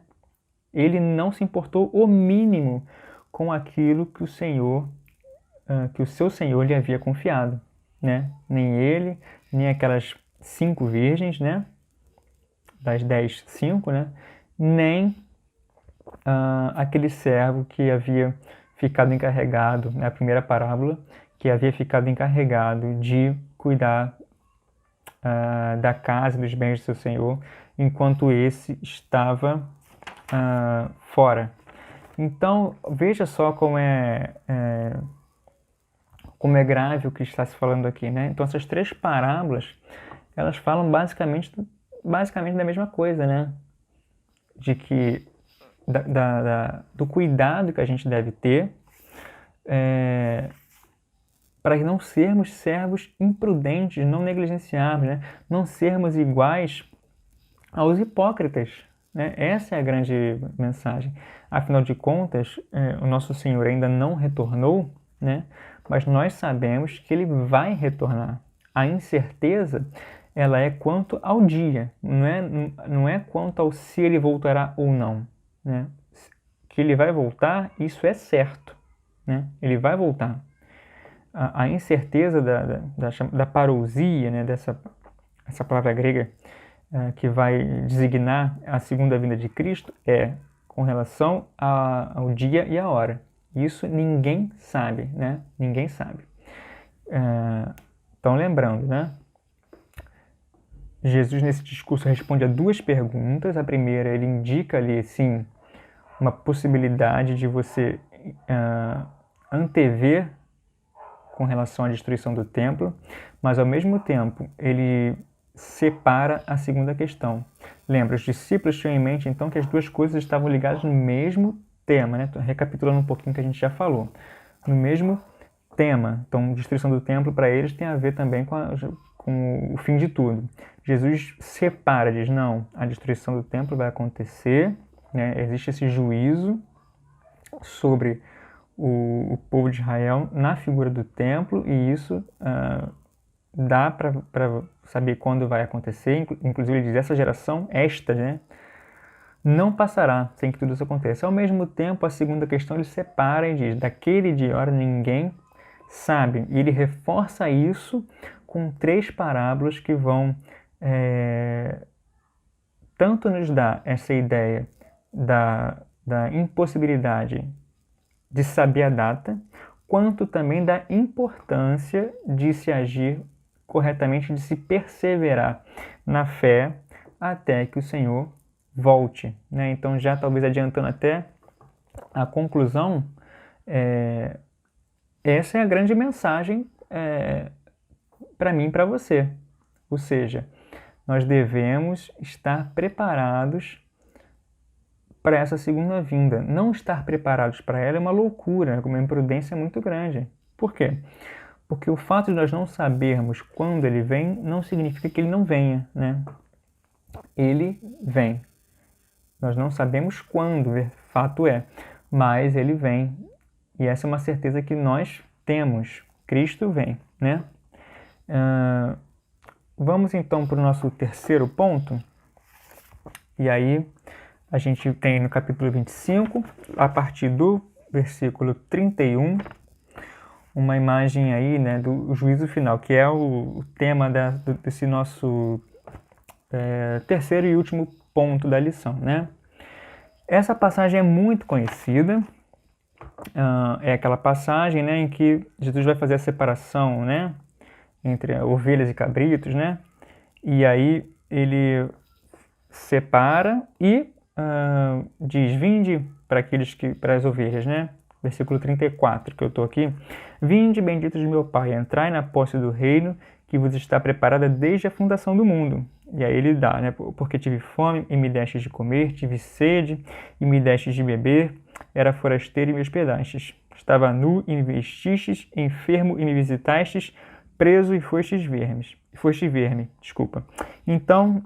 Ele não se importou o mínimo com aquilo que o Senhor, que o seu Senhor lhe havia confiado, né? Nem ele, nem aquelas 5 virgens, né? Das 10, 5, né? Nem aquele servo que havia ficado encarregado, na primeira parábola, que havia ficado encarregado de cuidar da casa, dos bens do seu senhor, enquanto esse estava fora. Então, veja só como é grave o que está se falando aqui, né? Então, essas 3 parábolas, elas falam basicamente da mesma coisa, né? De que do cuidado que a gente deve ter para não sermos servos imprudentes, não negligenciarmos, né? Não sermos iguais aos hipócritas, né? Essa é a grande mensagem. Afinal de contas, o nosso Senhor ainda não retornou, né? Mas nós sabemos que Ele vai retornar. A incerteza, ela é quanto ao dia, não é quanto ao se Ele voltará ou não, né? Que Ele vai voltar, isso é certo, né? Ele vai voltar. A incerteza da parousia, né? Essa palavra grega que vai designar a segunda vinda de Cristo com relação ao dia e a hora. Isso ninguém sabe, né? Ninguém sabe. Então, lembrando, né? Jesus, nesse discurso, responde a 2 perguntas. A primeira, ele indica ali, sim, uma possibilidade de você antever com relação à destruição do templo, mas, ao mesmo tempo, ele separa a segunda questão. Lembra, os discípulos tinham em mente, então, que as 2 coisas estavam ligadas no mesmo tema, né? Recapitulando um pouquinho o que a gente já falou. No mesmo tema. Então, destruição do templo, para eles, tem a ver também com o fim de tudo. Jesus separa, diz, não, a destruição do templo vai acontecer, né? Existe esse juízo sobre o povo de Israel na figura do templo, e isso dá para saber quando vai acontecer. Inclusive, ele diz, essa geração, né, não passará sem que tudo isso aconteça. Ao mesmo tempo, a segunda questão ele separa e diz, daquele dia e hora ninguém sabe. E ele reforça isso com 3 parábolas que vão tanto nos dar essa ideia da impossibilidade de saber a data, quanto também da importância de se agir corretamente, de se perseverar na fé até que o Senhor volte, né? Então, já talvez adiantando até a conclusão, essa é a grande mensagem para mim e para você. Ou seja, nós devemos estar preparados para essa segunda vinda. Não estar preparados para ela é uma loucura, uma imprudência muito grande. Por quê? Porque o fato de nós não sabermos quando ele vem não significa que ele não venha, né? Ele vem. Nós não sabemos quando, fato é, mas ele vem. E essa é uma certeza que nós temos. Cristo vem, né? Vamos então para o nosso terceiro ponto. E aí a gente tem no capítulo 25, a partir do versículo 31, uma imagem aí, né, do juízo final, que é o tema desse nosso terceiro e último ponto da lição, né? Essa passagem é muito conhecida, é aquela passagem, né, em que Jesus vai fazer a separação, né, entre ovelhas e cabritos, né? E aí ele separa e diz, vinde para as ovelhas, né? versículo 34, que eu estou aqui. Vinde, benditos de meu Pai, entrai na posse do reino que vos está preparada desde a fundação do mundo. E aí ele dá, né? Porque tive fome e me destes de comer, tive sede e me destes de beber, era forasteiro e me hospedastes. Estava nu e me vestistes, enfermo e me visitastes, preso e fostes ver-me. Então,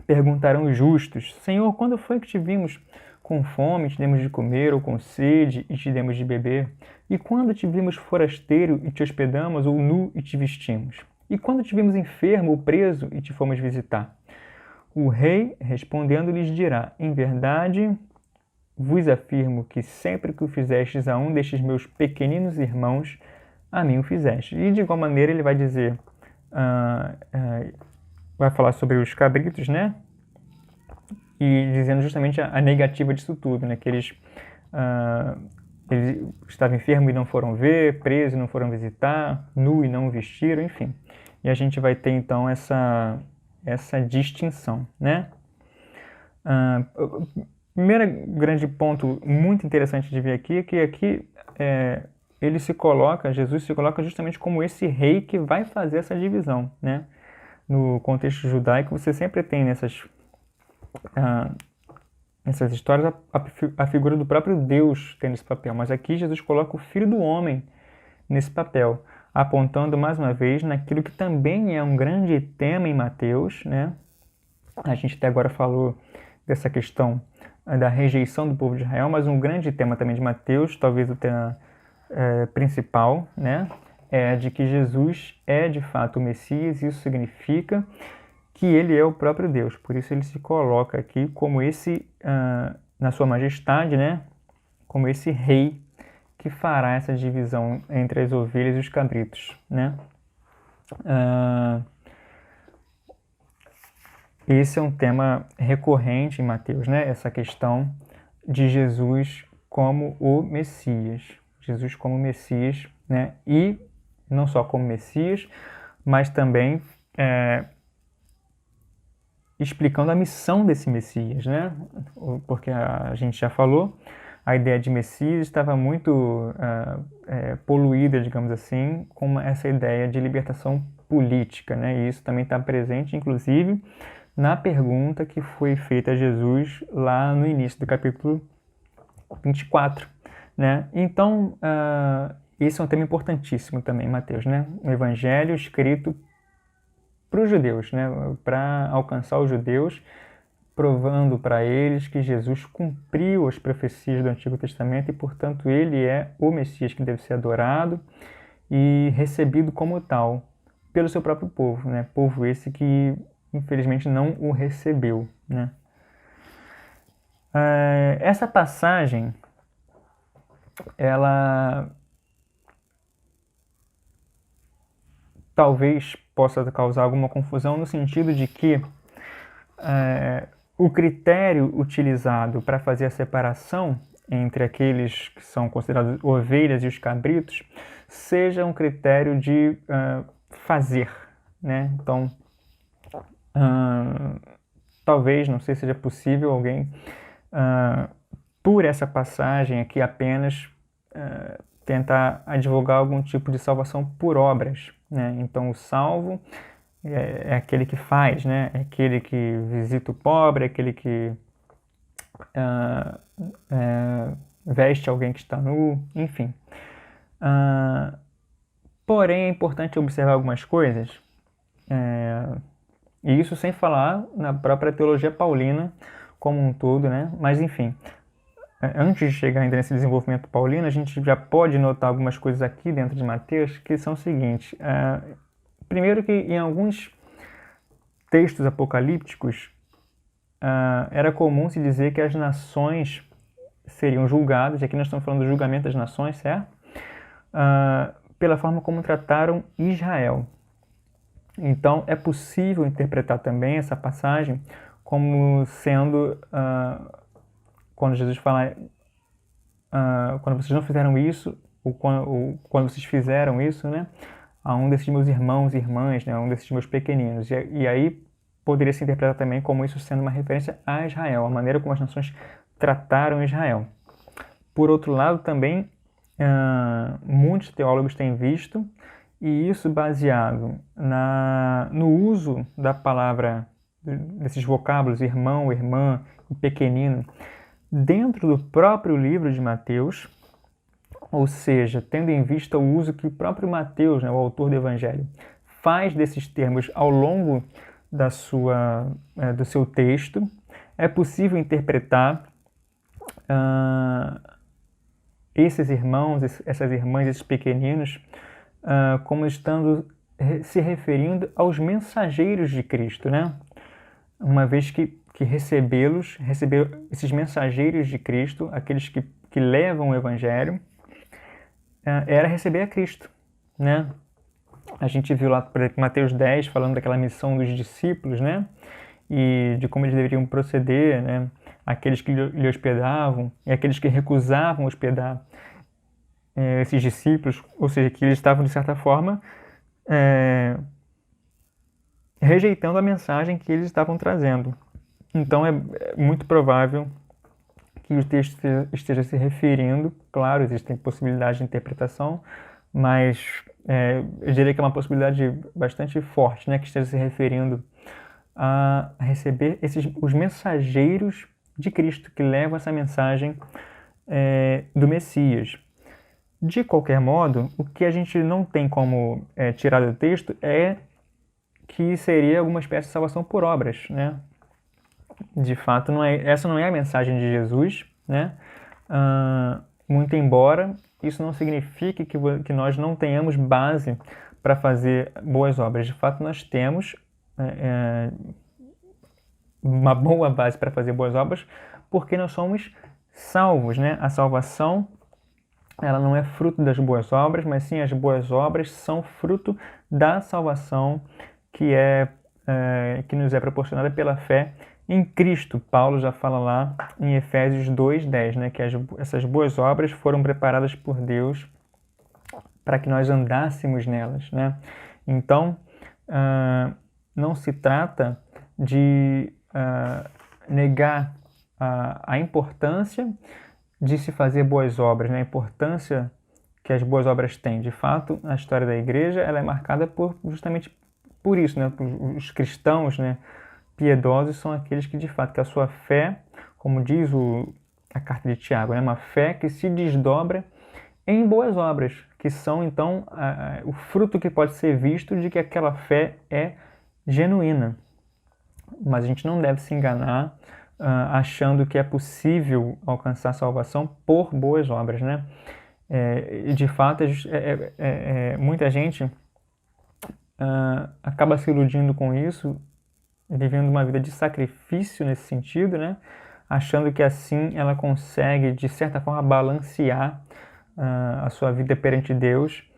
perguntaram os justos: Senhor, quando foi que te vimos com fome, te demos de comer, ou com sede, e te demos de beber? E quando te vimos forasteiro, e te hospedamos, ou nu, e te vestimos? E quando te vimos enfermo ou preso, e te fomos visitar? O rei, respondendo, lhes dirá: Em verdade, vos afirmo que sempre que o fizestes a um destes meus pequeninos irmãos, a mim o fizeste. E de igual maneira ele vai dizer, vai falar sobre os cabritos, né? E dizendo justamente a negativa disso tudo, né? Que eles estavam enfermos e não foram ver, presos e não foram visitar, nu e não vestiram, enfim. E a gente vai ter então essa distinção, né? Primeiro grande ponto muito interessante de ver aqui é que aqui Jesus se coloca justamente como esse rei que vai fazer essa divisão, né? No contexto judaico, você sempre tem nessas histórias a figura do próprio Deus tendo esse papel, mas aqui Jesus coloca o Filho do Homem nesse papel, apontando mais uma vez naquilo que também é um grande tema em Mateus, né? A gente até agora falou dessa questão da rejeição do povo de Israel, mas um grande tema também de Mateus, talvez o tema principal, né? É de que Jesus é de fato o Messias. Isso significa que ele é o próprio Deus. Por isso ele se coloca aqui como esse, na sua majestade, né? Como esse rei que fará essa divisão entre as ovelhas e os cabritos, né? Esse é um tema recorrente em Mateus, né? Essa questão de Jesus como o Messias. Jesus como Messias, né? E não só como Messias, mas também explicando a missão desse Messias, né? Porque a gente já falou, a ideia de Messias estava muito poluída, digamos assim, com essa ideia de libertação política, né? E isso também está presente, inclusive, na pergunta que foi feita a Jesus lá no início do capítulo 24, né? Então, esse é um tema importantíssimo também, Mateus, né? Um evangelho escrito para os judeus, né? Para alcançar os judeus, provando para eles que Jesus cumpriu as profecias do Antigo Testamento e, portanto, ele é o Messias que deve ser adorado e recebido como tal pelo seu próprio povo, né? Povo esse que, infelizmente, não o recebeu, né? Essa passagem, ela talvez possa causar alguma confusão no sentido de que o critério utilizado para fazer a separação entre aqueles que são considerados ovelhas e os cabritos seja um critério de fazer, né? Então, talvez, não sei se seja possível alguém, por essa passagem aqui, apenas tentar advogar algum tipo de salvação por obras, né? Então, o salvo é aquele que faz, né? É aquele que visita o pobre, é aquele que veste alguém que está nu, enfim. Porém, é importante observar algumas coisas, e isso sem falar na própria teologia paulina como um todo, né? Mas, enfim, antes de chegar ainda nesse desenvolvimento paulino, a gente já pode notar algumas coisas aqui dentro de Mateus que são o seguinte. Primeiro que em alguns textos apocalípticos era comum se dizer que as nações seriam julgadas, e aqui nós estamos falando do julgamento das nações, certo? Pela forma como trataram Israel. Então, é possível interpretar também essa passagem como sendo, quando Jesus fala, quando vocês não fizeram isso, ou quando vocês fizeram isso, né, a um desses meus irmãos e irmãs, né, a um desses meus pequeninos. E aí poderia se interpretar também como isso sendo uma referência a Israel, a maneira como as nações trataram Israel. Por outro lado, também, muitos teólogos têm visto, e isso baseado no uso da palavra, desses vocábulos irmão, irmã e pequenino, dentro do próprio livro de Mateus, ou seja, tendo em vista o uso que o próprio Mateus, né, o autor do Evangelho, faz desses termos ao longo do seu texto, é possível interpretar esses irmãos, essas irmãs, esses pequeninos, como estando se referindo aos mensageiros de Cristo, né? Uma vez que receber esses mensageiros de Cristo, aqueles que levam o Evangelho, era receber a Cristo, né? A gente viu lá, por exemplo, Mateus 10, falando daquela missão dos discípulos, né? E de como eles deveriam proceder, né? Aqueles que lhe hospedavam e aqueles que recusavam hospedar esses discípulos, ou seja, que eles estavam, de certa forma, rejeitando a mensagem que eles estavam trazendo. Então, é muito provável que o texto esteja se referindo, claro, existem possibilidades de interpretação, mas eu diria que é uma possibilidade bastante forte, né, que esteja se referindo a receber os mensageiros de Cristo, que levam essa mensagem do Messias. De qualquer modo, o que a gente não tem como tirar do texto é que seria alguma espécie de salvação por obras, né? De fato, essa não é a mensagem de Jesus, né? Muito embora isso não signifique que nós não tenhamos base para fazer boas obras. De fato, nós temos uma boa base para fazer boas obras, porque nós somos salvos, né? A salvação, ela não é fruto das boas obras, mas sim as boas obras são fruto da salvação que nos é proporcionada pela fé em Cristo. Paulo já fala lá em Efésios 2:10, né? Que essas boas obras foram preparadas por Deus para que nós andássemos nelas, né? Então, não se trata de negar a importância de se fazer boas obras, né? A importância que as boas obras têm. De fato, a história da igreja ela é marcada justamente por isso, né? Os cristãos, né, piedosos são aqueles que, de fato, que a sua fé, como diz a carta de Tiago, é uma fé que se desdobra em boas obras, que são, então, o fruto que pode ser visto de que aquela fé é genuína. Mas a gente não deve se enganar achando que é possível alcançar a salvação por boas obras, né? E de fato, muita gente acaba se iludindo com isso, vivendo uma vida de sacrifício nesse sentido, né? Achando que assim ela consegue, de certa forma, balancear a sua vida perante Deus,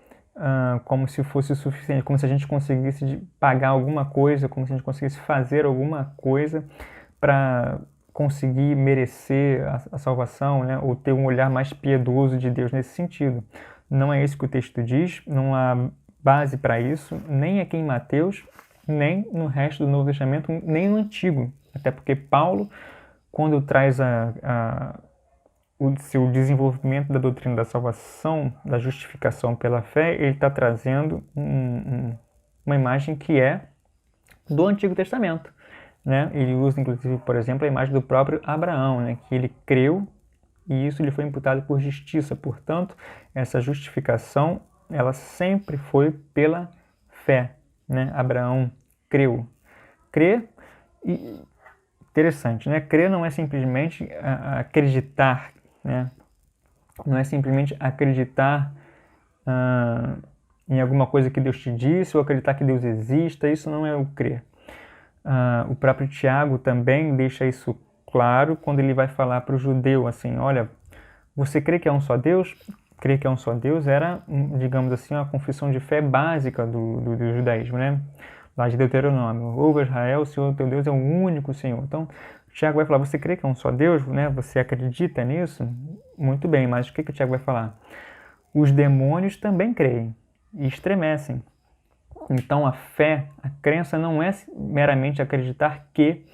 como se fosse o suficiente, como se a gente conseguisse pagar alguma coisa, como se a gente conseguisse fazer alguma coisa para conseguir merecer a salvação, né? Ou ter um olhar mais piedoso de Deus nesse sentido. Não é isso que o texto diz, não há base para isso, nem aqui em Mateus, nem no resto do Novo Testamento, nem no Antigo. Até porque Paulo, quando traz o seu desenvolvimento da doutrina da salvação, da justificação pela fé, ele está trazendo uma imagem que é do Antigo Testamento, né? Ele usa, inclusive, por exemplo, a imagem do próprio Abraão, né? Que ele creu e isso lhe foi imputado por justiça. Portanto, essa justificação, ela sempre foi pela fé, né? Abraão creu. Crer, e interessante, né? Crer não é simplesmente acreditar, né? Não é simplesmente acreditar em alguma coisa que Deus te disse ou acreditar que Deus exista. Isso não é o crer. O próprio Tiago também deixa isso claro quando ele vai falar para o judeu assim, olha, você crê que é um só Deus? Crer que é um só Deus era, digamos assim, uma confissão de fé básica do judaísmo, né? Lá de Deuteronômio, ouve Israel, o Senhor teu Deus é o único Senhor. Então, Tiago vai falar, você crê que é um só Deus, né? Você acredita nisso? Muito bem, mas o que o Tiago vai falar? Os demônios também creem e estremecem. Então, a fé, a crença não é meramente acreditar que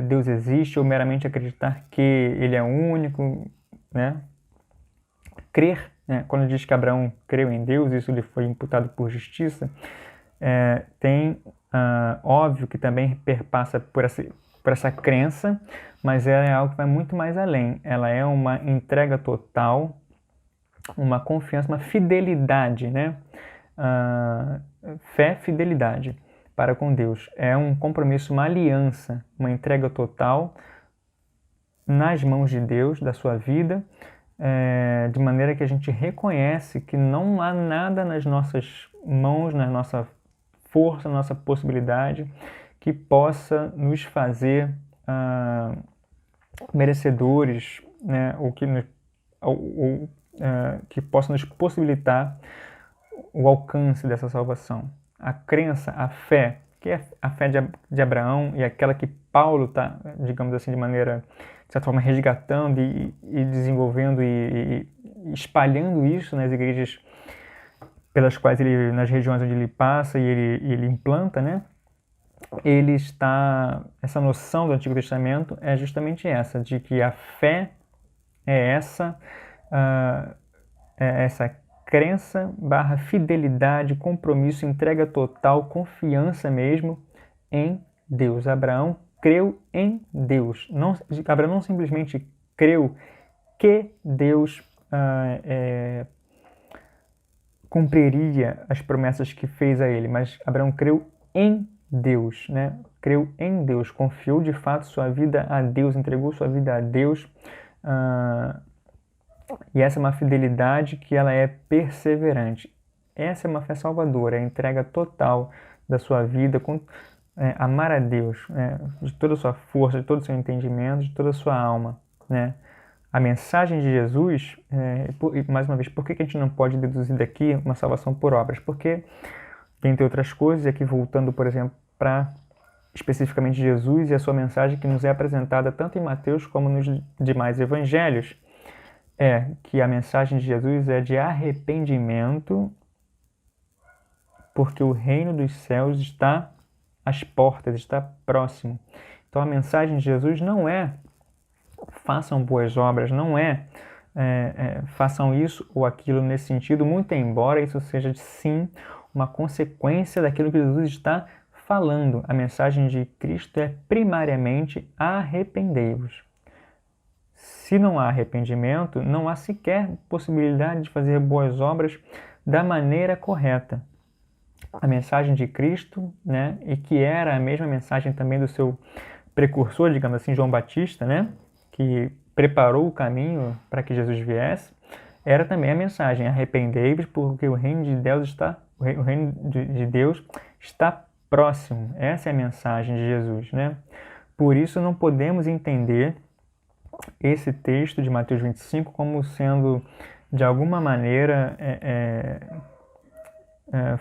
Deus existe ou meramente acreditar que Ele é único, né? crer, né? Quando diz que Abraão creu em Deus, isso lhe foi imputado por justiça, óbvio que também perpassa por essa crença, mas ela é algo que vai muito mais além. Ela é uma entrega total, uma confiança, uma fidelidade, né? Fé, fidelidade para com Deus. É um compromisso, uma aliança, uma entrega total nas mãos de Deus, da sua vida, de maneira que a gente reconhece que não há nada nas nossas mãos, na nossa força, na nossa possibilidade, que possa nos fazer merecedores, né, que possa nos possibilitar o alcance dessa salvação. A crença, a fé, que é a fé de Abraão e aquela que Paulo está, digamos assim, de maneira, de certa forma, resgatando e desenvolvendo e espalhando isso nas igrejas pelas quais ele, nas regiões onde ele passa e ele implanta, né? Essa noção do Antigo Testamento é justamente essa, de que a fé é essa crença / fidelidade, compromisso, entrega total, confiança mesmo em Deus. Abraão creu em Deus. Abraão não simplesmente creu que Deus cumpriria as promessas que fez a ele, mas Abraão creu em Deus, né? Creu em Deus, confiou de fato sua vida a Deus, entregou sua vida a Deus, e essa é uma fidelidade que ela é perseverante. Essa é uma fé salvadora, a entrega total da sua vida, amar a Deus, né? De toda a sua força, de todo o seu entendimento, de toda a sua alma, né? A mensagem de Jesus, mais uma vez, por que a gente não pode deduzir daqui uma salvação por obras? Porque, dentre outras coisas, aqui voltando, por exemplo, para especificamente Jesus e a sua mensagem que nos é apresentada tanto em Mateus como nos demais evangelhos, é que a mensagem de Jesus é de arrependimento, porque o reino dos céus está às portas, está próximo. Então a mensagem de Jesus não é façam boas obras, não façam isso ou aquilo nesse sentido, muito embora isso seja sim uma consequência daquilo que Jesus está falando. A mensagem de Cristo é primariamente arrependei-vos. Se não há arrependimento, não há sequer possibilidade de fazer boas obras da maneira correta. A mensagem de Cristo, né, e que era a mesma mensagem também do seu precursor, digamos assim, João Batista, né, que preparou o caminho para que Jesus viesse, era também a mensagem: arrependei-vos, porque o reino de Deus está próximo. Essa é a mensagem de Jesus, né? Por isso não podemos entender esse texto de Mateus 25 como sendo, de alguma maneira,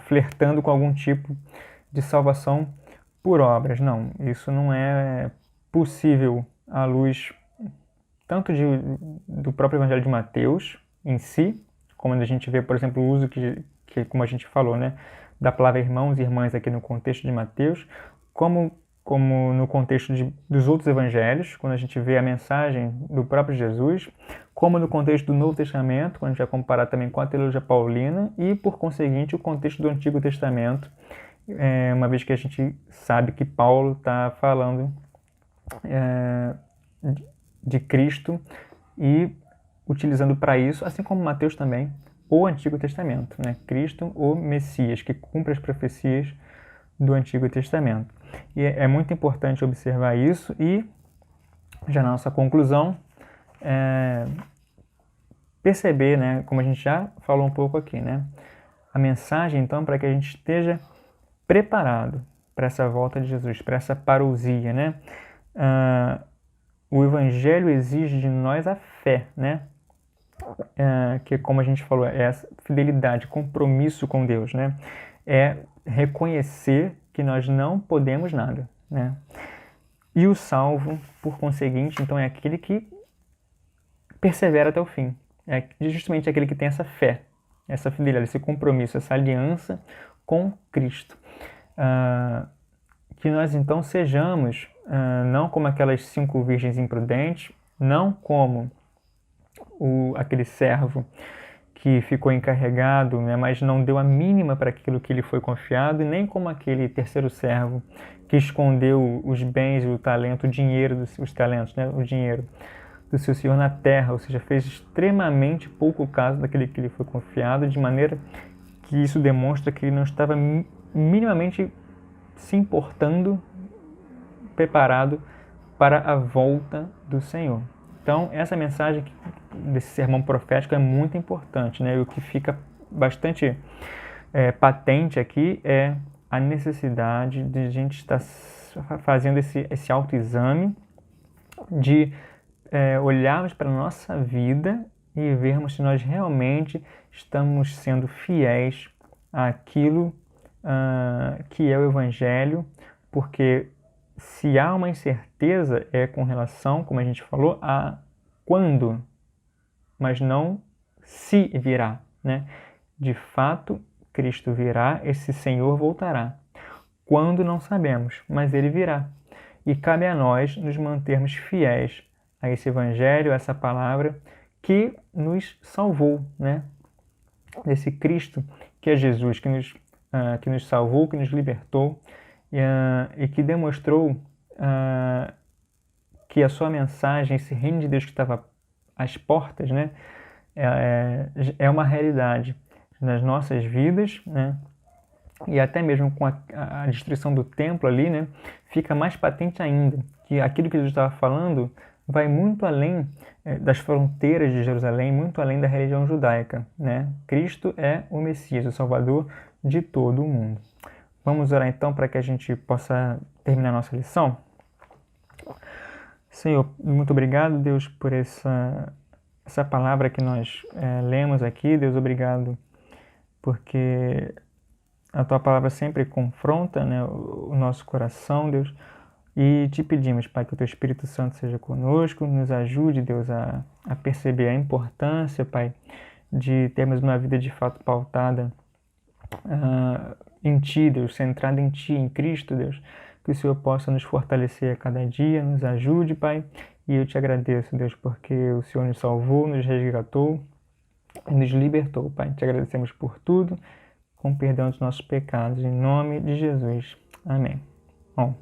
flertando com algum tipo de salvação por obras. Não, isso não é possível à luz tanto do próprio Evangelho de Mateus em si, como a gente vê, por exemplo, o uso que como a gente falou, né, da palavra irmãos e irmãs aqui no contexto de Mateus, como no contexto dos outros evangelhos, quando a gente vê a mensagem do próprio Jesus, como no contexto do Novo Testamento, quando a gente vai comparar também com a teologia paulina, e, por conseguinte, o contexto do Antigo Testamento, uma vez que a gente sabe que Paulo está falando de Cristo e utilizando para isso, assim como Mateus também, o Antigo Testamento, né? Cristo, o Messias, que cumpre as profecias do Antigo Testamento. E é muito importante observar isso e, já na nossa conclusão, perceber, né, como a gente já falou um pouco aqui, né, a mensagem, então, para que a gente esteja preparado para essa volta de Jesus, para essa parousia, né? O Evangelho exige de nós a fé, né? Que, como a gente falou, é essa fidelidade, compromisso com Deus, né? É reconhecer que nós não podemos nada, né? E o salvo, por conseguinte, então, é aquele que persevera até o fim. É justamente aquele que tem essa fé, essa fidelidade, esse compromisso, essa aliança com Cristo. Que nós, então, sejamos, não como aquelas 5 virgens imprudentes, não como aquele servo que ficou encarregado, né, mas não deu a mínima para aquilo que lhe foi confiado, e nem como aquele terceiro servo que escondeu os bens e o talento, o dinheiro, os talentos, né, o dinheiro do seu senhor na terra, ou seja, fez extremamente pouco caso daquele que lhe foi confiado, de maneira que isso demonstra que ele não estava minimamente se importando, preparado para a volta do Senhor. Então, essa mensagem desse sermão profético é muito importante, né? E o que fica bastante patente aqui é a necessidade de a gente estar fazendo esse autoexame, de olharmos para a nossa vida e vermos se nós realmente estamos sendo fiéis àquilo que é o Evangelho, porque se há uma incerteza é com relação, como a gente falou, a quando, mas não se virá, né? De fato, Cristo virá, esse Senhor voltará. Quando não sabemos, mas Ele virá. E cabe a nós nos mantermos fiéis a esse Evangelho, a essa palavra que nos salvou, né? Esse Cristo que é Jesus, que nos salvou, que nos libertou e que demonstrou que a sua mensagem, esse reino de Deus que estava às portas, né, é uma realidade nas nossas vidas, né, e até mesmo com a destruição do templo ali, né, fica mais patente ainda que aquilo que Jesus estava falando vai muito além das fronteiras de Jerusalém, muito além da religião judaica, né? Cristo é o Messias, o Salvador de todo o mundo. Vamos orar então para que a gente possa terminar nossa lição? Senhor, muito obrigado, Deus, por essa palavra que nós lemos aqui. Deus, obrigado, porque a Tua palavra sempre confronta, né, o nosso coração, Deus. E te pedimos, Pai, que o Teu Espírito Santo seja conosco, nos ajude, Deus, a perceber a importância, Pai, de termos uma vida de fato pautada em Ti, Deus, centrada em Ti, em Cristo, Deus. Que o Senhor possa nos fortalecer a cada dia, nos ajude, Pai. E eu te agradeço, Deus, porque o Senhor nos salvou, nos resgatou e nos libertou, Pai. Te agradecemos por tudo, com perdão dos nossos pecados, em nome de Jesus. Amém. Bom,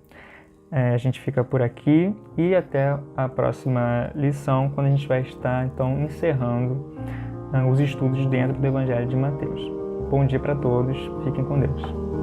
a gente fica por aqui e até a próxima lição, quando a gente vai estar, então, encerrando os estudos dentro do Evangelho de Mateus. Bom dia para todos, fiquem com Deus.